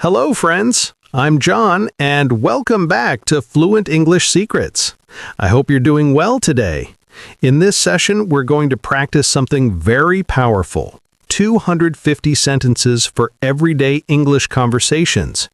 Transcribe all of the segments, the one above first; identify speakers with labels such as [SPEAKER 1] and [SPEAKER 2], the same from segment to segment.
[SPEAKER 1] Hello, friends. I'm John, and welcome back to Fluent English Secrets. I hope you're doing well today. In this session, we're going to practice something very powerful. 250 sentences for everyday English conversations.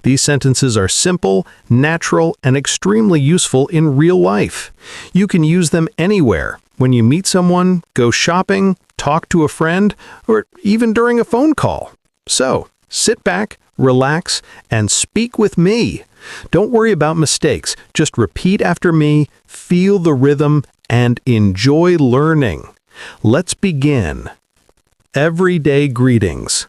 [SPEAKER 1] These sentences are simple, natural, and extremely useful in real life. You can use them anywhere, when you meet someone, go shopping, talk to a friend, or even during a phone call. So, sit back, relax, and speak with me. Don't worry about mistakes. Just repeat after me, feel the rhythm, and enjoy learning. Let's begin. Everyday greetings.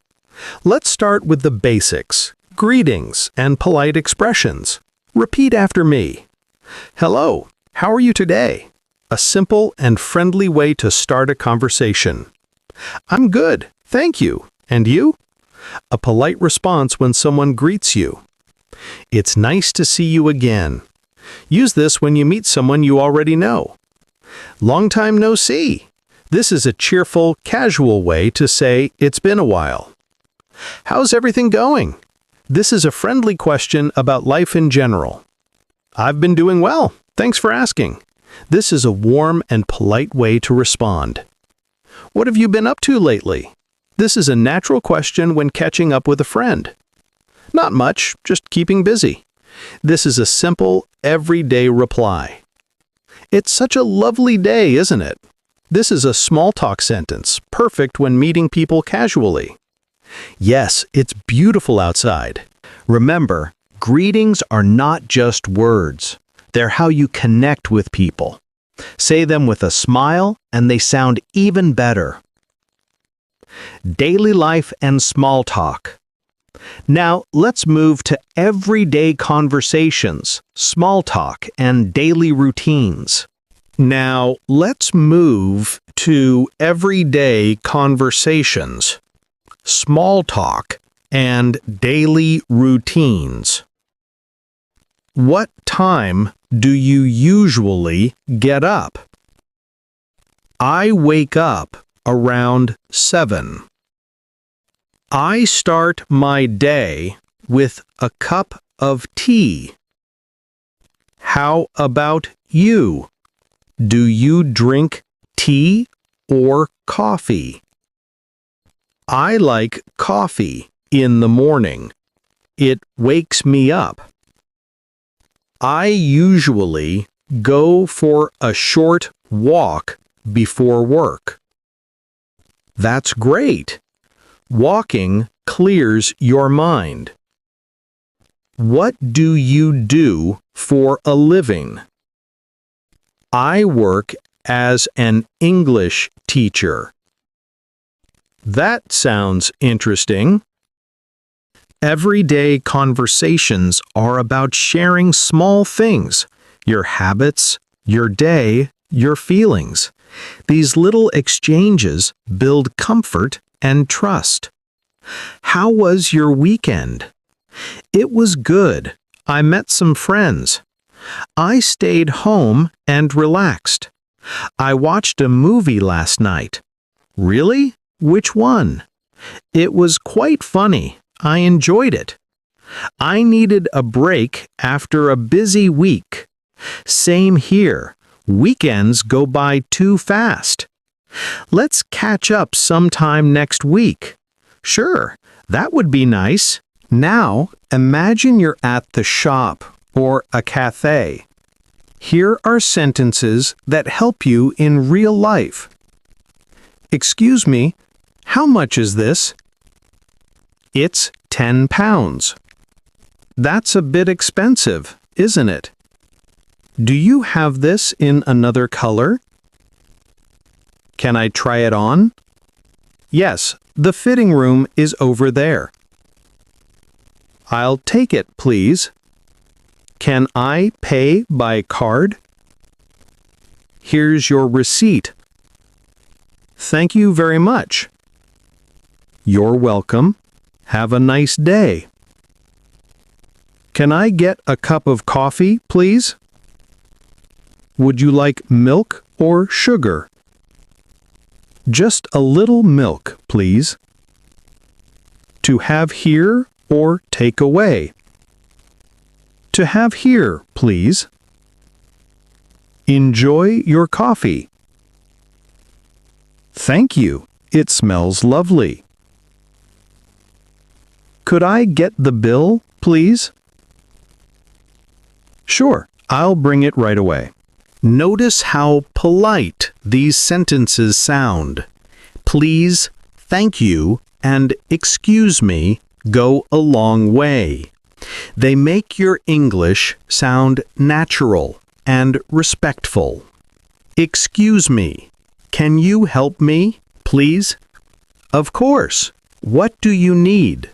[SPEAKER 1] Let's start with the basics. Greetings and polite expressions. Repeat after me. Hello, how are you today? A simple and friendly way to start a conversation. I'm good, thank you. And you? A polite response when someone greets you. It's nice to see you again. Use this when you meet someone you already know. Long time no see. This is a cheerful, casual way to say it's been a while. How's everything going? This is a friendly question about life in general. I've been doing well. Thanks for asking. This is a warm and polite way to respond. What have you been up to lately? This is a natural question when catching up with a friend. Not much, just keeping busy. This is a simple, everyday reply. It's such a lovely day, isn't it? This is a small talk sentence, perfect when meeting people casually. Yes, it's beautiful outside.
[SPEAKER 2] Remember, greetings are not just words. They're how you connect with people. Say them with a smile, and they sound even better. Daily life and small talk. Now, let's move to everyday conversations, small talk, and daily routines.
[SPEAKER 1] Now, let's move to everyday conversations, small talk, and daily routines. What time do you usually get up? I wake up around 7. I start my day with a cup of tea. How about you? Do you drink tea or coffee? I like coffee in the morning. It wakes me up. I usually go for a short walk before work. That's great. Walking clears your mind. What do you do for a living? I work as an English teacher. That sounds interesting. Everyday conversations are about sharing small things, your habits, your day, your feelings. These little exchanges build comfort and trust. How was your weekend? It was good. I met some friends. I stayed home and relaxed. I watched a movie last night. Really? Which one? It was quite funny. I enjoyed it. I needed a break after a busy week. Same here. Weekends go by too fast. Let's catch up sometime next week. Sure, that would be nice. Now, imagine you're at the shop or a cafe. Here are sentences that help you in real life. Excuse me, how much is this? It's 10 pounds. That's a bit expensive, isn't it? Do you have this in another color? Can I try it on? Yes, the fitting room is over there. I'll take it, please. Can I pay by card? Here's your receipt. Thank you very much. You're welcome. Have a nice day. Can I get a cup of coffee, please? Would you like milk or sugar? Just a little milk, please. To have here or take away. To have here, please. Enjoy your coffee. Thank you. It smells lovely. Could I get the bill, please? Sure, I'll bring it right away. Notice how polite these sentences sound. Please, thank you, and excuse me go a long way. They make your English sound natural and respectful. Excuse me. Can you help me, please? Of course. What do you need?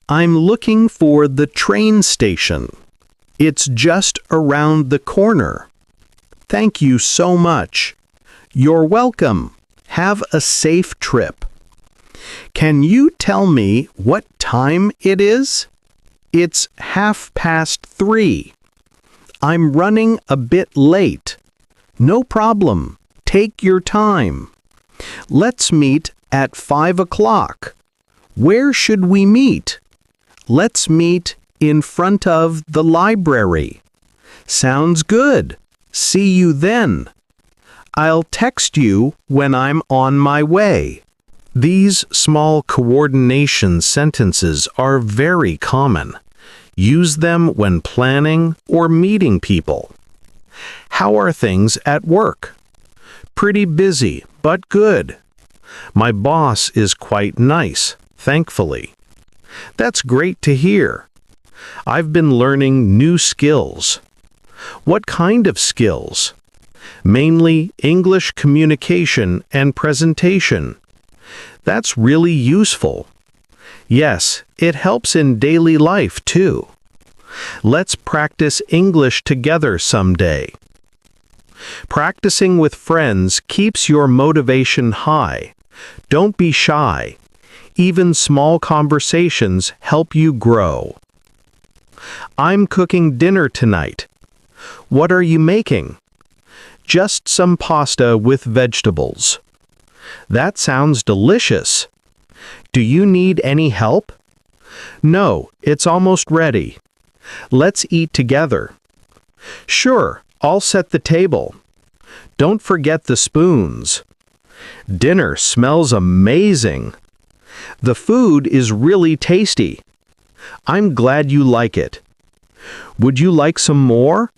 [SPEAKER 1] I'm looking for the train station. It's just around the corner. Thank you so much. You're welcome. Have a safe trip. Can you tell me what time it is? It's 3:30. I'm running a bit late. No problem. Take your time. Let's meet at 5 o'clock. Where should we meet? Let's meet in front of the library. Sounds good. See you then. I'll text you when I'm on my way. These small coordination sentences are very common. Use them when planning or meeting people. How are things at work? Pretty busy, but good. My boss is quite nice, thankfully. That's great to hear. I've been learning new skills. What kind of skills? Mainly English communication and presentation. That's really useful. Yes, it helps in daily life too. Let's practice English together someday. Practicing with friends keeps your motivation high. Don't be shy. Even small conversations help you grow. I'm cooking dinner tonight. What are you making? Just some pasta with vegetables. That sounds delicious. Do you need any help? No, it's almost ready. Let's eat together. Sure, I'll set the table. Don't forget the spoons. Dinner smells amazing. The food is really tasty. I'm glad you like it. Would you like some more?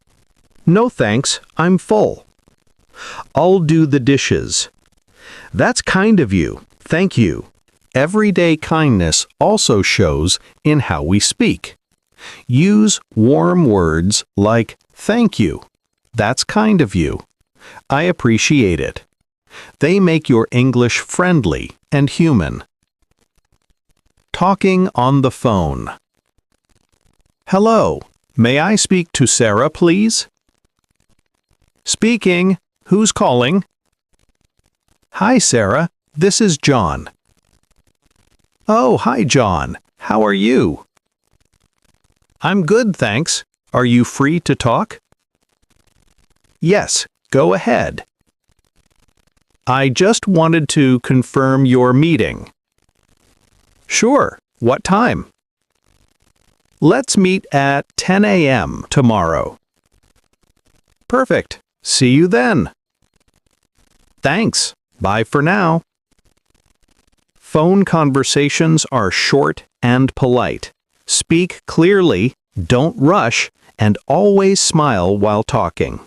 [SPEAKER 1] No thanks, I'm full. I'll do the dishes. That's kind of you, thank you. Everyday kindness also shows in how we speak. Use warm words like thank you. That's kind of you. I appreciate it. They make your English friendly and human. Talking on the phone. Hello, may I speak to Sarah, please? Speaking. Who's calling? Hi, Sarah. This is John. Oh, hi, John. How are you? I'm good, thanks. Are you free to talk? Yes, go ahead. I just wanted to confirm your meeting. Sure. What time? Let's meet at 10 a.m. tomorrow. Perfect. See you then. Thanks. Bye for now. Phone conversations are short and polite. Speak clearly, don't rush, and always smile while talking.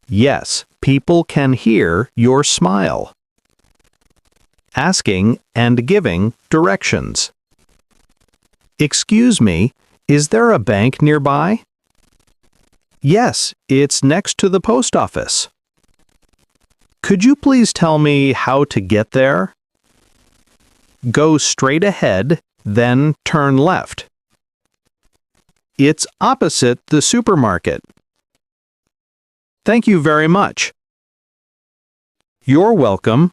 [SPEAKER 1] Yes, people can hear your smile. Asking and giving directions. Excuse me, is there a bank nearby? Yes, it's next to the post office. Could you please tell me how to get there? Go straight ahead, then turn left. It's opposite the supermarket. Thank you very much. You're welcome.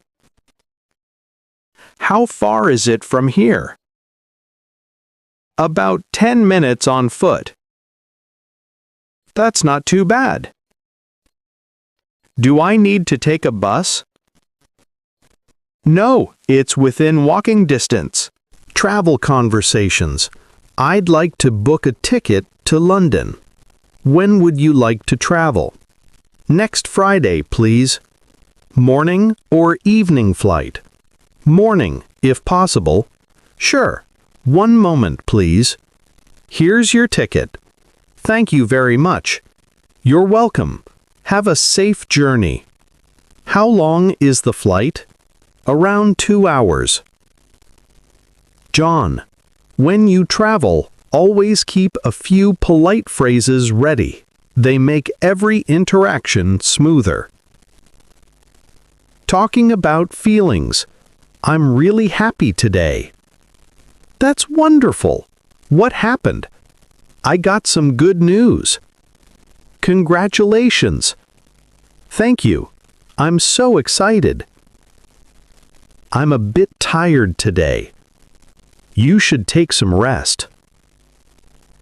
[SPEAKER 1] How far is it from here? About 10 minutes on foot. That's not too bad. Do I need to take a bus? No, it's within walking distance. Travel conversations. I'd like to book a ticket to London. When would you like to travel? Next Friday, please. Morning or evening flight? Morning, if possible. Sure. One moment, please. Here's your ticket. Thank you very much. You're welcome. Have a safe journey. How long is the flight? Around 2 hours. John, when you travel, always keep a few polite phrases ready. They make every interaction smoother. Talking about feelings. I'm really happy today. That's wonderful. What happened? I got some good news. Congratulations. Thank you. I'm so excited. I'm a bit tired today. You should take some rest.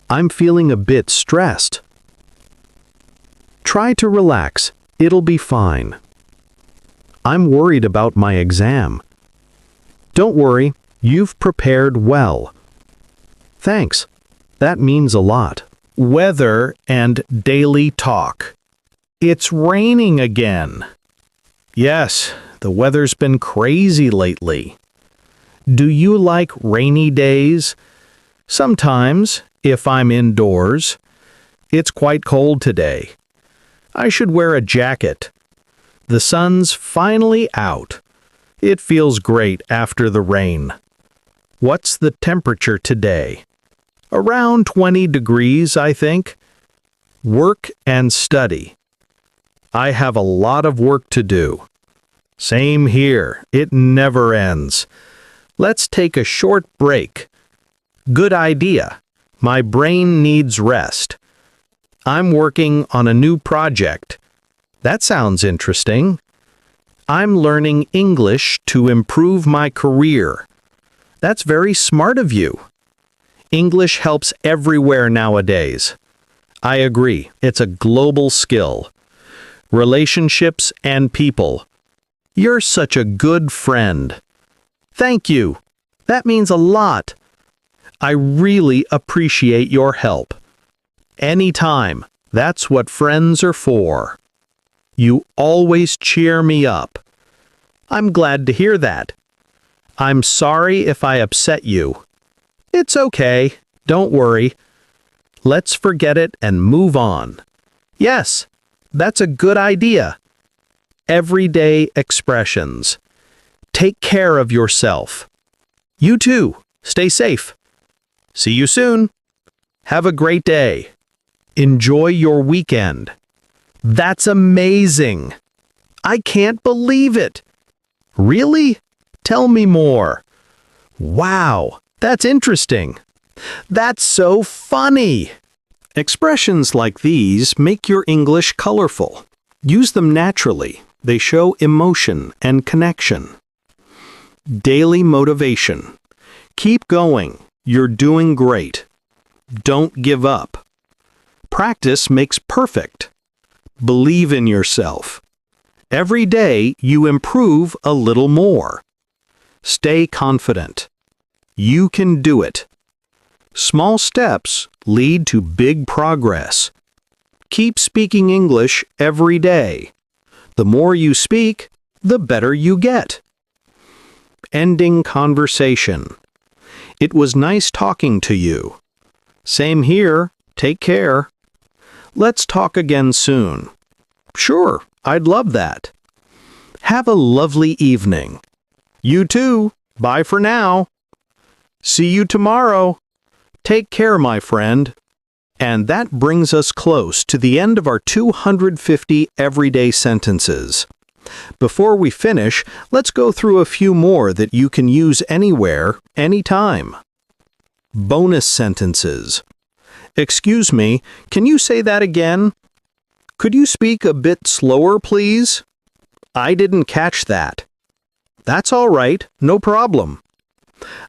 [SPEAKER 1] I'm feeling a bit stressed. Try to relax. It'll be fine. I'm worried about my exam. Don't worry, you've prepared well. Thanks. That means a lot. Weather and daily talk. It's raining again. Yes, the weather's been crazy lately. Do you like rainy days? Sometimes, if I'm indoors. It's quite cold today. I should wear a jacket. The sun's finally out. It feels great after the rain. What's the temperature today? Around 20 degrees, I think. Work and study. I have a lot of work to do. Same here. It never ends. Let's take a short break. Good idea. My brain needs rest. I'm working on a new project. That sounds interesting. I'm learning English to improve my career. That's very smart of you. English helps everywhere nowadays. I agree, it's a global skill. Relationships and people. You're such a good friend. Thank you. That means a lot. I really appreciate your help. Anytime. That's what friends are for. You always cheer me up. I'm glad to hear that. I'm sorry if I upset you. It's okay. Don't worry. Let's forget it and move on. Yes, that's a good idea. Everyday expressions. Take care of yourself. You too. Stay safe. See you soon. Have a great day. Enjoy your weekend. That's amazing. I can't believe it. Really? Tell me more. Wow, that's interesting. That's so funny. Expressions like these make your English colorful. Use them naturally. They show emotion and connection. Daily motivation. Keep going. You're doing great. Don't give up. Practice makes perfect. Believe in yourself. Every day you improve a little more. Stay confident. You can do it. Small steps lead to big progress. Keep speaking English every day. The more you speak, the better you get. Ending conversation. It was nice talking to you. Same here. Take care. Let's talk again soon. Sure, I'd love that. Have a lovely evening. You too. Bye for now. See you tomorrow. Take care, my friend. And that brings us close to the end of our 250 everyday sentences. Before we finish, let's go through a few more that you can use anywhere, anytime. Bonus sentences. Excuse me, can you say that again? Could you speak a bit slower, please? I didn't catch that. That's all right, no problem.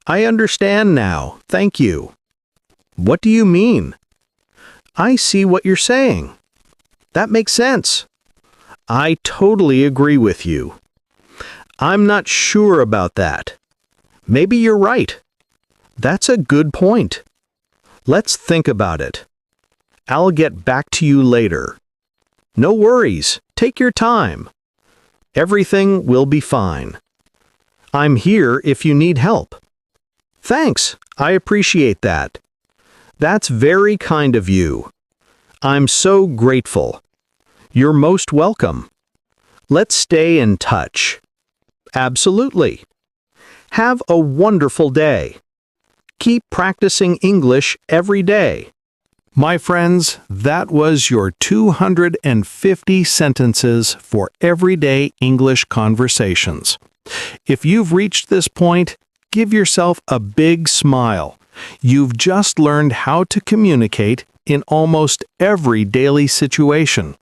[SPEAKER 1] I understand now, thank you. What do you mean? I see what you're saying. That makes sense. I totally agree with you. I'm not sure about that. Maybe you're right. That's a good point.
[SPEAKER 2] Let's think about it. I'll get back to you later. No worries, take your time. Everything will be fine. I'm here if you need help. Thanks, I appreciate that. That's very kind of you. I'm so grateful. You're most welcome. Let's stay in touch. Absolutely. Have a wonderful day. Keep practicing English every day.
[SPEAKER 1] My friends, that was your 250 sentences for everyday English conversations. If you've reached this point, give yourself a big smile. You've just learned how to communicate in almost every daily situation.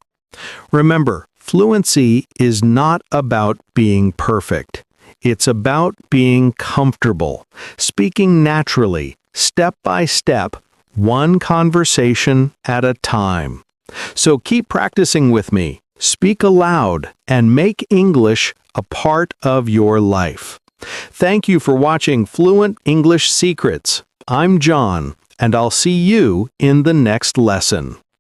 [SPEAKER 1] Remember, fluency is not about being perfect. It's about being comfortable, speaking naturally, step by step, one conversation at a time. So keep practicing with me, speak aloud, and make English a part of your life. Thank you for watching Fluent English Secrets. I'm John, and I'll see you in the next lesson.